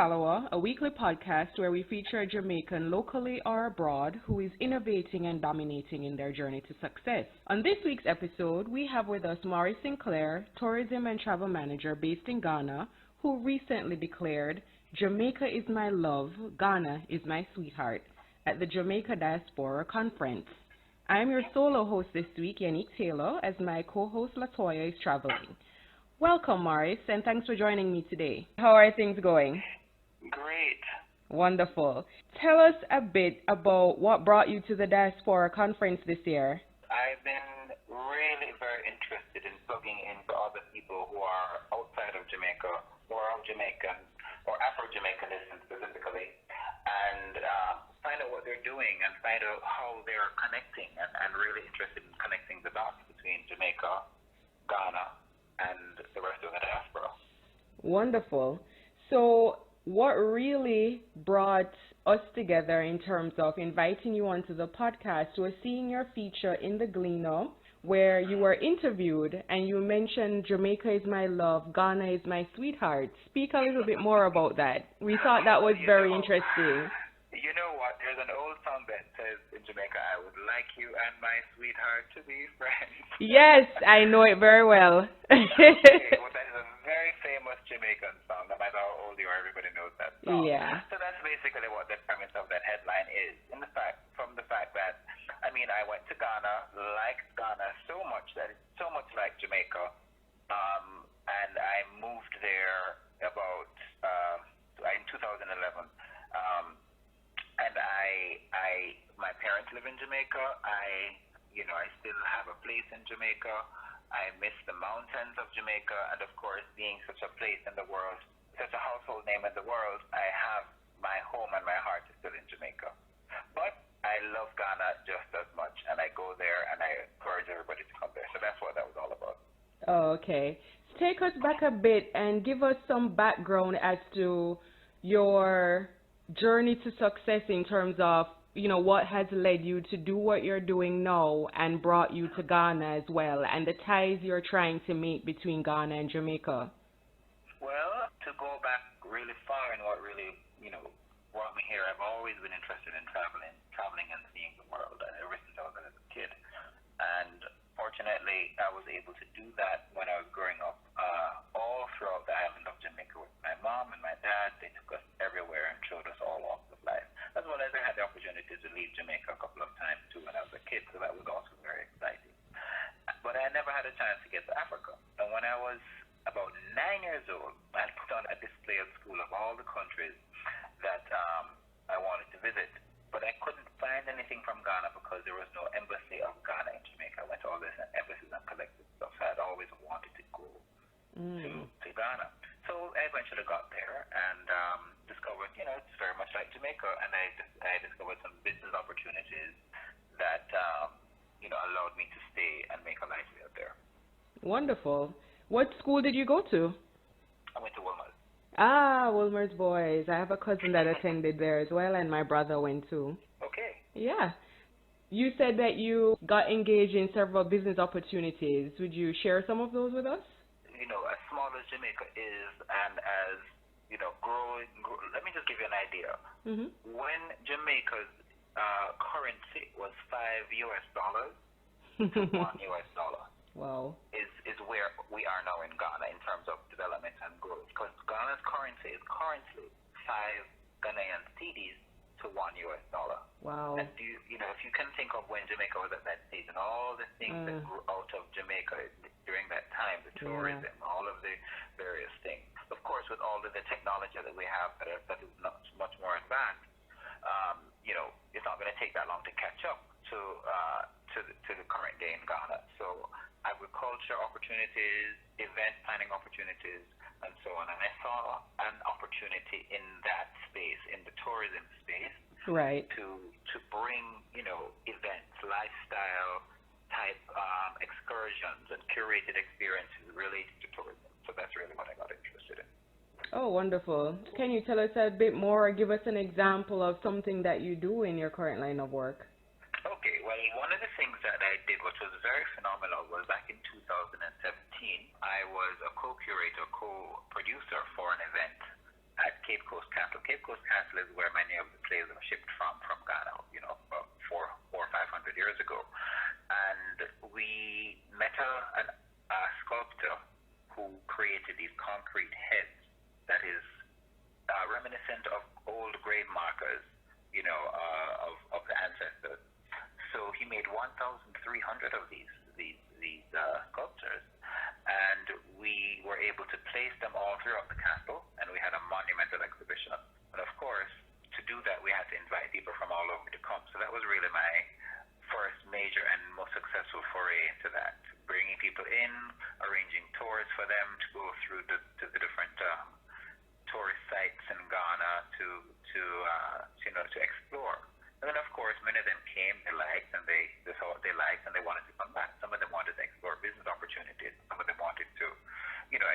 Tallawah, a weekly podcast where we feature a Jamaican locally or abroad who is innovating and dominating in their journey to success. On this week's episode, we have with us Morris Sinclair, tourism and travel manager based in Ghana, who recently declared, "Jamaica is my love, Ghana is my sweetheart," at the Jamaica Diaspora Conference. I am your solo host this week, Yanique Taylor, as my co-host Latoya is traveling. Welcome, Morris, and thanks for joining me today. How are things going? Great. Wonderful. Tell us a bit about what brought you to the Diaspora Conference this year. I've been really very interested in plugging into other people who are outside of Jamaica, who are of Jamaican or Afro-Jamaicanism specifically, and find out what they're doing and find out how they're connecting and really interested in connecting the dots between Jamaica, Ghana, and the rest of the diaspora. Wonderful. So what really brought us together in terms of inviting you onto the podcast was seeing your feature in the Gleaner where you were interviewed and you mentioned Jamaica is my love, Ghana is my sweetheart. Speak a little bit more about that. We thought that was very interesting. You know what? There's an old song that says in Jamaica, "I would like you and my sweetheart to be friends." Yes, I know it very well. Okay, well, that is a very famous Jamaican song. No matter how old you are, everybody knows that song. Yeah. So that's basically what the premise of that headline is. From the fact that, I went to Ghana, liked Ghana so much that it's so much like Jamaica, and I moved there about in 2011. And my parents live in Jamaica. I still have a place in Jamaica. I miss the mountains of Jamaica, and of course, being such a place in the world, such a household name in the world, I have my home and my heart is still in Jamaica. But I love Ghana just as much, and I go there, and I encourage everybody to come there. So that's what that was all about. Oh, okay. Take us back a bit and give us some background as to your journey to success in terms of, what has led you to do what you're doing now and brought you to Ghana as well, and the ties you're trying to make between Ghana and Jamaica. Well, to go back really far and what really, brought me here, I've always been interested in traveling and seeing the world ever since I was a kid. And fortunately, I was able to do that when I was growing up all throughout the island of Jamaica with my mom and my dad. They took us everywhere and showed us all walks of life. As well as I had the opportunity to leave Jamaica a couple of times too when I was a kid, so that was also very exciting. But I never had a chance to get to Africa. And when I was about 9 years old, I put on a display at school of all the countries that I wanted to visit. But I couldn't find anything from Ghana because there was no embassy of Ghana in Jamaica. I went to all these embassies and collected stuff. So I'd always wanted to go to Ghana. So I eventually got there and discovered, it's very much like Jamaica. And I discovered some business opportunities that, allowed me to stay and make a life out there. Wonderful. What school did you go to? I went to Wilmers. Ah, Wilmer's Boys. I have a cousin that attended there as well, and my brother went too. Okay. Yeah. You said that you got engaged in several business opportunities. Would you share some of those with us? As small as Jamaica is and as, growing, let me just give you an idea. Mm-hmm. When Jamaica's currency was $5 to $1. Wow. Is where we are now in Ghana in terms of development and growth. Because Ghana's currency is currently 5 Ghanaian cedis to $1. Wow. And if you can think of when Jamaica was at that stage and all the things that grew out of Jamaica during that time, the tourism, all of the various things. Of course, with all of the technology that we have that is much more advanced, it's not going to take that long to catch up to the current day in Ghana. So agriculture opportunities, event planning opportunities, and so on. And I saw an opportunity in that space, in the tourism space, right, to bring, events, lifestyle type excursions and curated experiences related to tourism. So that's really what I got interested in. Oh, wonderful. Can you tell us a bit more or give us an example of something that you do in your current line of work? Okay, well, one of the things that I did, which was very phenomenal, was back in 2017, I was a co-curator, co-producer for an event at Cape Coast Castle. Cape Coast Castle is where many of the slaves were shipped from Ghana, about 400 or 500 years ago. And we met a sculptor who created these concrete heads that is reminiscent of old grave markers, of the ancestors. So he made 1,300 of these sculptures, and we were able to place them all throughout the castle, and we had a monumental exhibition. And of course, to do that, we had to invite people from all over to come. So that was really my first major and most successful foray into that, bringing people in, arranging tours for them to go through to the different tourist sites in Ghana to explore. And then, of course, many of them came, they liked, and they saw what they liked, and they wanted to come back. Some of them wanted to explore business opportunities. Some of them wanted to,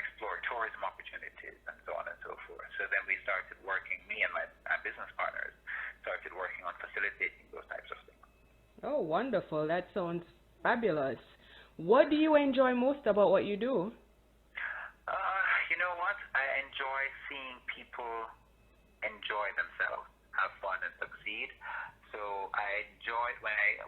explore tourism opportunities, and so on and so forth. So then we started working, me and my business partners started working on facilitating those types of things. Oh, wonderful. That sounds fabulous. What do you enjoy most about what you do? You know what? I enjoy seeing people enjoy themselves, have fun, and succeed. So I enjoy it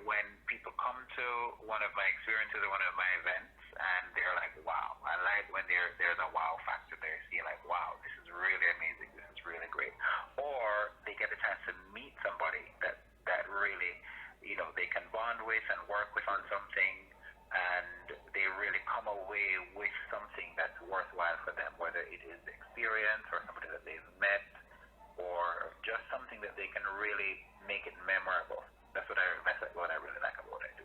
when people come to one of my experiences or one of my events, and they're like, wow. I like when there's a wow factor there. See, like, wow, this is really amazing. This is really great. Or they get a chance to meet somebody that really, they can bond with and work with on something, and they really come away with something that's worthwhile for them, whether it is experience or somebody that they've met, or just something that they can really make it memorable. That's what I really like about what I do.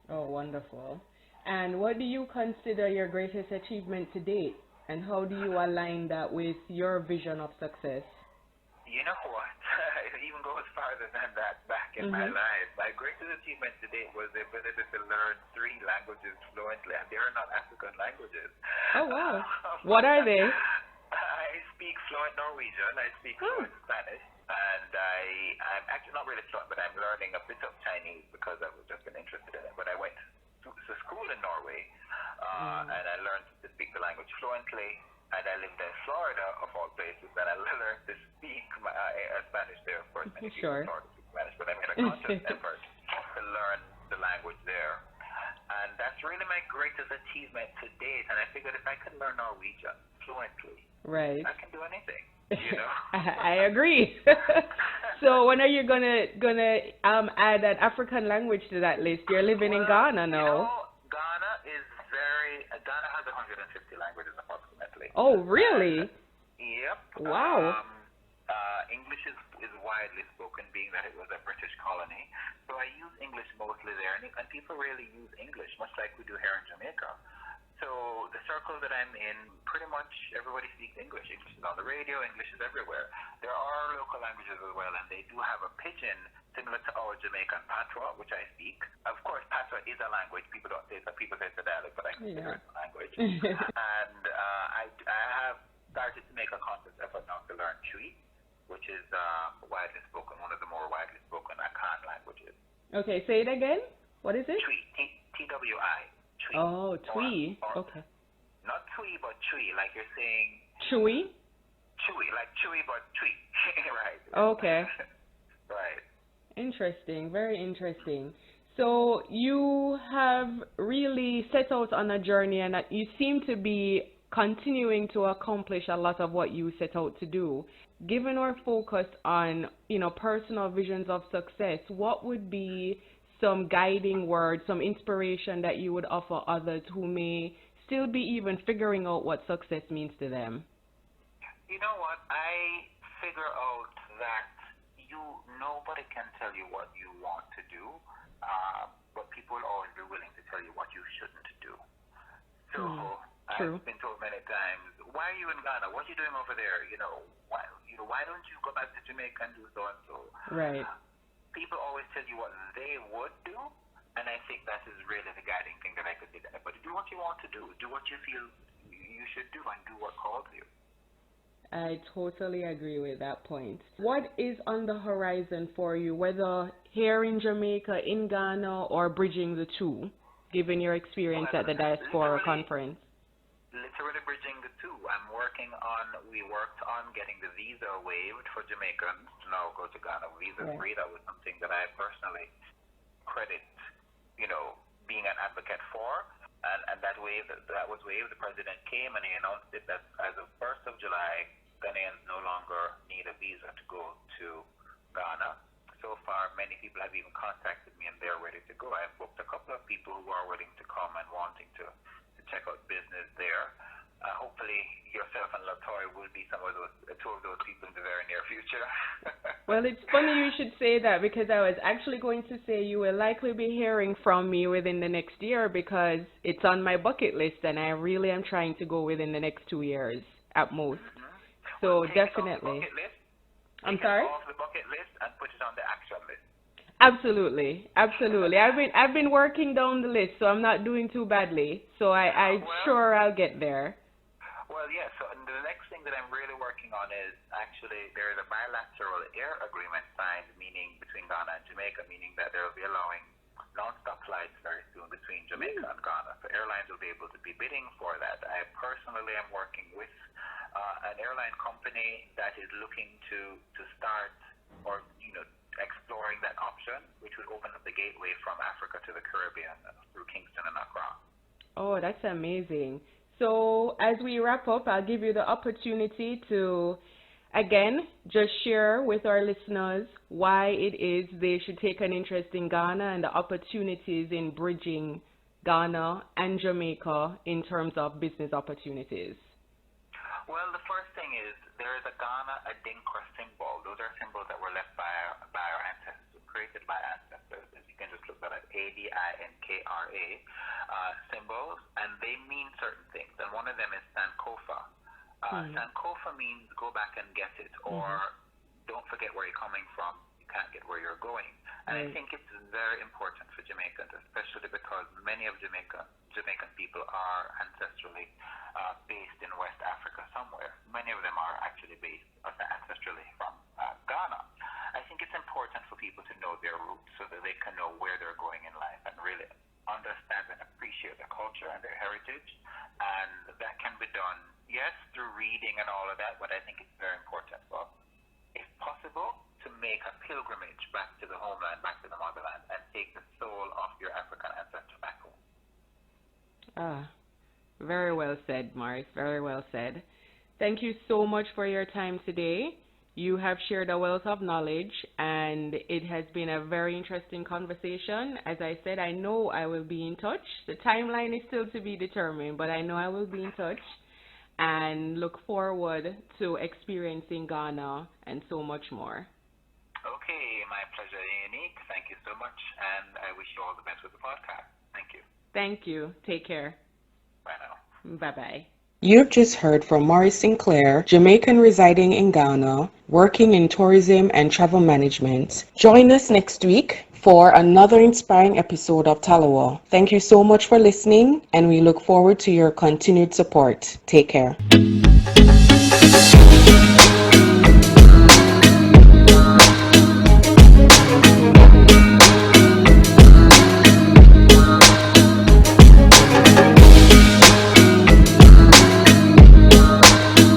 Oh, wonderful. And what do you consider your greatest achievement to date? And how do you align that with your vision of success? You know what? It even goes farther than that back in my life. My greatest achievement to date was the ability to learn 3 languages fluently, and they are not African languages. Oh, wow. What are they? I speak fluent Norwegian, I speak fluent Spanish, and I'm actually not really fluent, but I'm learning a bit of Chinese because I've just been interested in it. But I went to school in Norway, and I learned to speak the language fluently, and I lived in Florida, of all places, and I learned to speak Spanish there, of course. Many people in Florida speak Spanish, but I made a conscious effort to learn the language there. And that's really my greatest achievement to date, and I figured if I could learn Norwegian fluently, right, I can do anything, I agree. So when are you gonna add an African language to that list? You're living in Ghana now. Ghana has 150 languages approximately. Oh, really? Yep. Wow. English is widely spoken, being that it was a British colony. So I use English mostly there, and people really use English, much like we do here in Jamaica. So the circle that I'm in, pretty much everybody speaks English. English is on the radio, English is everywhere. There are local languages as well, and they do have a pidgin similar to our Jamaican patois, which I speak. Of course, patois is a language. People don't say that. People say it's a dialect, but I consider it a language. And I have started to make a conscious effort now to learn Twi, which is widely spoken, one of the more widely spoken Akan languages. Okay, say it again. What is it? Twi, Twi. Twi. Oh, Twi. Okay. Not Twi, but Twi, like you're saying. Chewy? Chewy, like Chewy, but Twi. Right. Okay. Right. Interesting, very interesting. So you have really set out on a journey, and you seem to be continuing to accomplish a lot of what you set out to do. Given our focus on, personal visions of success, what would be some guiding words, some inspiration that you would offer others who may still be even figuring out what success means to them? You know what? I figure out that nobody can tell you what you want to do, but people will always be willing to tell you what you shouldn't do. So True. I've been told many times, why are you in Ghana? What are you doing over there? Why don't you go back to Jamaica and do so and so? Right. People always tell you what they would do, and I think that is really the guiding thing that I could say to everybody. Do what you want to do. Do what you feel you should do, and do what calls you. I totally agree with that point. What is on the horizon for you, whether here in Jamaica, in Ghana, or bridging the two, given your experience at the Diaspora Conference? Literally bridging the two. we worked on getting the visa waived for Jamaicans to now go to Ghana visa free. That was something that I personally credit, being an advocate for. And that was waived. The president came and he announced it that as of 1st of July, Ghanaians no longer need a visa to go to Ghana. So far, many people have even contacted me and they're ready to go. I've booked a couple of people who are willing to come and wanting to check out business there. Hopefully, yourself and Latoya will be two of those people in the very near future. Well, it's funny you should say that because I was actually going to say you will likely be hearing from me within the next year because it's on my bucket list and I really am trying to go within the next 2 years at most. So definitely. I'm sorry? Off the bucket list and put it on the action list. Absolutely. I've been working down the list, so I'm not doing too badly. So I'm sure I'll get there. Well, yeah, so the next thing that I'm really working on is actually there is a bilateral air agreement signed, meaning between Ghana and Jamaica, meaning that they will be allowing non-stop flights very soon between Jamaica and Ghana. So airlines will be able to be bidding for that. I personally am working with an airline company that is looking to start or, exploring that option, which would open up the gateway from Africa to the Caribbean through Kingston and Accra. Oh, that's amazing. So as we wrap up, I'll give you the opportunity to, again, just share with our listeners why it is they should take an interest in Ghana and the opportunities in bridging Ghana and Jamaica in terms of business opportunities. Well, the first thing is there is a Ghana Adinkra symbol. Those are symbols that were left by our ancestors, created by ancestors. And you can just look at it, Adinkra symbols, and they mean certain things. And one of them is Sankofa. Sankofa means go back and get it, or don't forget where you're coming from. You can't get where you're going. And I think it's very important for Jamaicans, especially because many of Jamaican people are ancestrally based in West Africa somewhere. Many of them are actually based ancestrally from Ghana. I think it's important for people to know their roots so that they can know where they're going in life and really understand and appreciate their culture and their heritage. And that can be done, yes, through reading and all of that, but I think it's very important for, if possible, to make a pilgrimage back to the homeland, back to the motherland, and take the soul of your African ancestor back home. Very well said, Morris. Very well said. Thank you so much for your time today. You have shared a wealth of knowledge, and it has been a very interesting conversation. As I said, I know I will be in touch. The timeline is still to be determined, but I know I will be in touch and look forward to experiencing Ghana and so much more. Okay, my pleasure, Yanique. Thank you so much, and I wish you all the best with the podcast. Thank you. Thank you. Take care. Bye now. Bye-bye. You've just heard from Morris Sinclair, Jamaican residing in Ghana, working in tourism and travel management. Join us next week for another inspiring episode of Tallawah. Thank you so much for listening, and we look forward to your continued support. Take care.